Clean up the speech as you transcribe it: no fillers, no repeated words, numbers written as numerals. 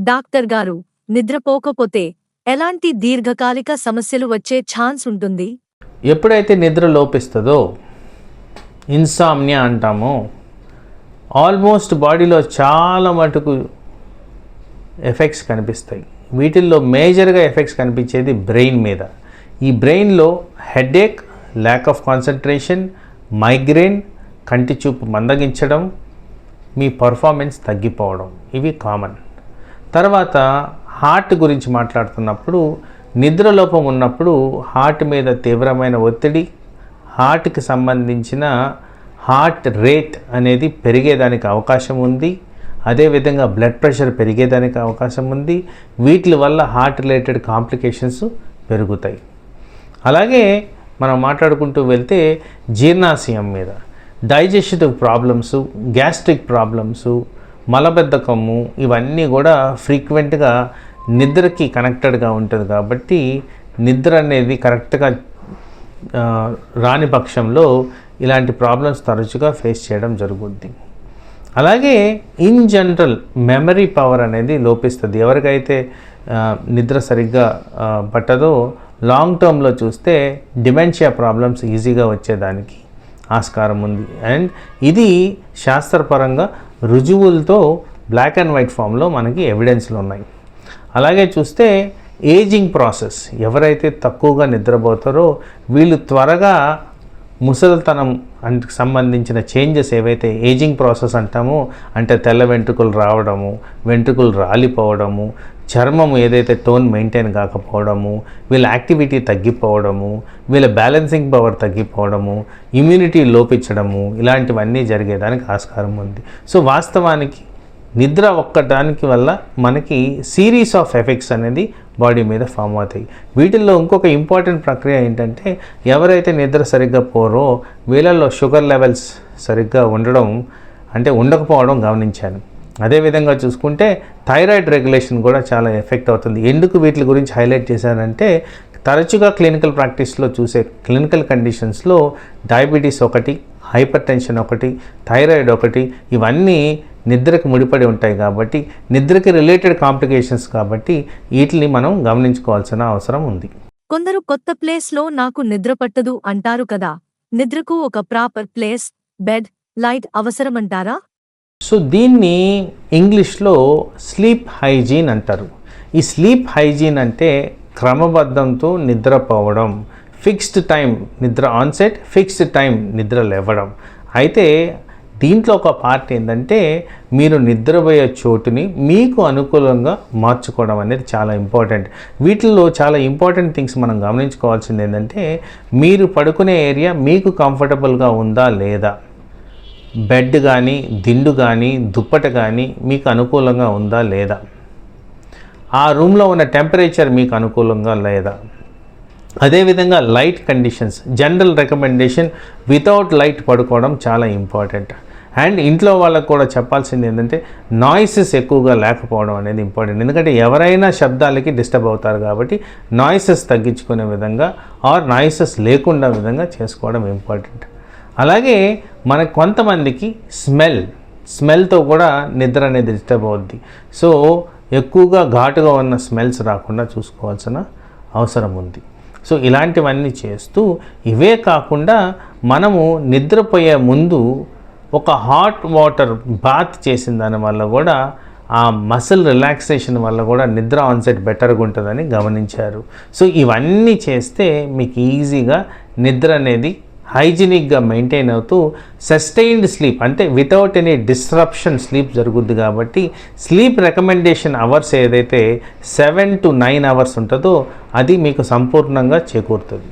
Doctor గారు, నిద్రపోకపోతే ఎలాంటి దీర్ఘకాలిక సమస్యలు వచ్చే ఛాన్స్ ఉంటుంది? ఎప్పుడైతే నిద్ర లోపిస్తుందో, ఇన్సామ్నియా అంటామో, ఆల్మోస్ట్ బాడీలో చాలా మటుకు ఎఫెక్ట్స్ కనిపిస్తాయి. వీటిల్లో మేజర్గా ఎఫెక్ట్స్ కనిపించేది బ్రెయిన్ మీద. ఈ బ్రెయిన్లో headache, lack of concentration, migraine, కంటి చూపు మందగించడం, మీ పర్ఫార్మెన్స్ తగ్గిపోవడం, ఇవి కామన్. తర్వాత హార్ట్ గురించి మాట్లాడుతున్నప్పుడు, నిద్రలోపం ఉన్నప్పుడు హార్ట్ మీద తీవ్రమైన ఒత్తిడి, హార్ట్కి సంబంధించిన హార్ట్ రేట్ అనేది పెరిగేదానికి అవకాశం ఉంది. అదేవిధంగా బ్లడ్ ప్రెషర్ పెరిగేదానికి అవకాశం ఉంది. వీటి వల్ల హార్ట్ రిలేటెడ్ కాంప్లికేషన్స్ పెరుగుతాయి. అలాగే మనం మాట్లాడుకుంటూ వెళ్తే జీర్ణాశయం మీద డైజెస్టివ్ ప్రాబ్లమ్స్, గ్యాస్ట్రిక్ ప్రాబ్లమ్స్, మలబద్ధకము, ఇవన్నీ కూడా ఫ్రీక్వెంట్గా నిద్రకి కనెక్టెడ్గా ఉంటుంది. కాబట్టి నిద్ర అనేది కరెక్ట్గా రాని పక్షంలో ఇలాంటి ప్రాబ్లమ్స్ తరచుగా ఫేస్ చేయడం జరుగుద్ది. అలాగే ఇన్ జనరల్ మెమరీ పవర్ అనేది లోపిస్తుంది. ఎవరికైతే నిద్ర సరిగ్గా పట్టదో లాంగ్ టర్మ్లో చూస్తే డిమెన్షియా ప్రాబ్లమ్స్ ఈజీగా వచ్చేదానికి ఆస్కారం ఉంది. అండ్ ఇది శాస్త్రపరంగా రుజువులతో బ్లాక్ అండ్ వైట్ ఫామ్లో మనకి ఎవిడెన్స్లు ఉన్నాయి. అలాగే చూస్తే ఏజింగ్ ప్రాసెస్, ఎవరైతే తక్కువగా నిద్రపోతారో వీళ్ళు త్వరగా ముసలితనం సంబంధించిన చేంజెస్ ఏవైతే ఏజింగ్ ప్రాసెస్ అంటామో, అంటే తెల్ల వెంట్రుకలు రావడము, వెంట్రుకలు రాలిపోవడము, చర్మము ఏదైతే టోన్ మెయింటైన్ కాకపోవడము, వీళ్ళ యాక్టివిటీ తగ్గిపోవడము, వీళ్ళ బ్యాలెన్సింగ్ పవర్ తగ్గిపోవడము, ఇమ్యూనిటీ లోపించడము, ఇలాంటివన్నీ జరిగేదానికి ఆస్కారం ఉంది. సో వాస్తవానికి నిద్ర ఒక్కదానికి వల్ల మనకి సిరీస్ ఆఫ్ ఎఫెక్ట్స్ అనేది బాడీ మీద ఫామ్ అవుతాయి. వీటిల్లో ఇంకొక ఇంపార్టెంట్ ప్రక్రియ ఏంటంటే, ఎవరైతే నిద్ర సరిగ్గా పోరో వీళ్ళల్లో షుగర్ లెవెల్స్ సరిగ్గా ఉండకపోవడం గమనించాను. అదేవిధంగా చూసుకుంటే థైరాయిడ్ రెగ్యులేషన్ కూడా చాలా ఎఫెక్ట్ అవుతుంది. ఎందుకు వీటి గురించి హైలైట్ చేశానంటే, తరచుగా క్లినికల్ ప్రాక్టీస్లో చూసే క్లినికల్ కండిషన్స్లో డయాబెటీస్ ఒకటి, హైపర్ టెన్షన్ ఒకటి, థైరాయిడ్ ఒకటి, ఇవన్నీ నిద్రకు ముడిపడి ఉంటాయి. కాబట్టి నిద్రకి రిలేటెడ్ కాంప్లికేషన్స్ కాబట్టి వీటిని మనం గమనించుకోవాల్సిన అవసరం ఉంది. కొందరు కొత్త ప్లేస్లో నాకు నిద్ర పట్టదు అంటారు కదా, నిద్రకు ఒక ప్రాపర్ ప్లేస్, బెడ్, లైట్ అవసరమంటారా? సో దీన్ని ఇంగ్లీష్లో స్లీప్ హైజీన్ అంటారు. ఈ స్లీప్ హైజీన్ అంటే క్రమబద్ధంతో నిద్రపోవడం, ఫిక్స్డ్ టైం నిద్ర ఆన్సెట్, ఫిక్స్డ్ టైం నిద్ర లేవడం. అయితే దీంట్లో ఒక పార్ట్ ఏంటంటే, మీరు నిద్రపోయే చోటుని మీకు అనుకూలంగా మార్చుకోవడం అనేది చాలా ఇంపార్టెంట్. వీటిల్లో చాలా ఇంపార్టెంట్ థింగ్స్ మనం గమనించుకోవాల్సింది ఏంటంటే, మీరు పడుకునే ఏరియా మీకు కంఫర్టబుల్గా ఉందా లేదా, బెడ్ కానీ, దిండు కానీ, దుప్పట కానీ మీకు అనుకూలంగా ఉందా లేదా, ఆ రూమ్లో ఉన్న టెంపరేచర్ మీకు అనుకూలంగా లేదా, అదేవిధంగా light conditions, general recommendation without light పడుకోవడం చాలా ఇంపార్టెంట్. అండ్ ఇంట్లో వాళ్ళకు కూడా చెప్పాల్సింది ఏంటంటే, నాయిసెస్ ఎక్కువగా లేకపోవడం అనేది ఇంపార్టెంట్. ఎందుకంటే ఎవరైనా శబ్దాలకి డిస్టర్బ్ అవుతారు కాబట్టి నాయిసెస్ తగ్గించుకునే విధంగా ఆర్ నాయిసెస్ లేకుండా విధంగా చేసుకోవడం ఇంపార్టెంట్. అలాగే మనకు కొంతమందికి స్మెల్తో కూడా నిద్ర అనేది డిస్టర్బ్ అవుద్ది. సో ఎక్కువగా ఘాటుగా ఉన్న స్మెల్స్ రాకుండా చూసుకోవాల్సిన అవసరం ఉంది. సో ఇలాంటివన్నీ చేస్తూ, ఇవే కాకుండా మనము నిద్రపోయే ముందు ఒక హాట్ వాటర్ బాత్ చేసిన దానివల్ల కూడా ఆ మసిల్ రిలాక్సేషన్ వల్ల కూడా నిద్ర ఆన్సెట్ బెటర్గా ఉంటుందని గమనించారు. సో ఇవన్నీ చేస్తే మీకు ఈజీగా నిద్ర అనేది హైజీనిక్గా మెయింటైన్ అవుతూ సస్టైన్డ్ స్లీప్, అంటే వితౌట్ ఎనీ డిస్రప్షన్ స్లీప్ జరుగుద్ది. కాబట్టి స్లీప్ రికమెండేషన్ అవర్స్ ఏదైతే 7 to 9 అవర్స్ ఉంటుందో అది మీకు సంపూర్ణంగా చేకూరుతుంది.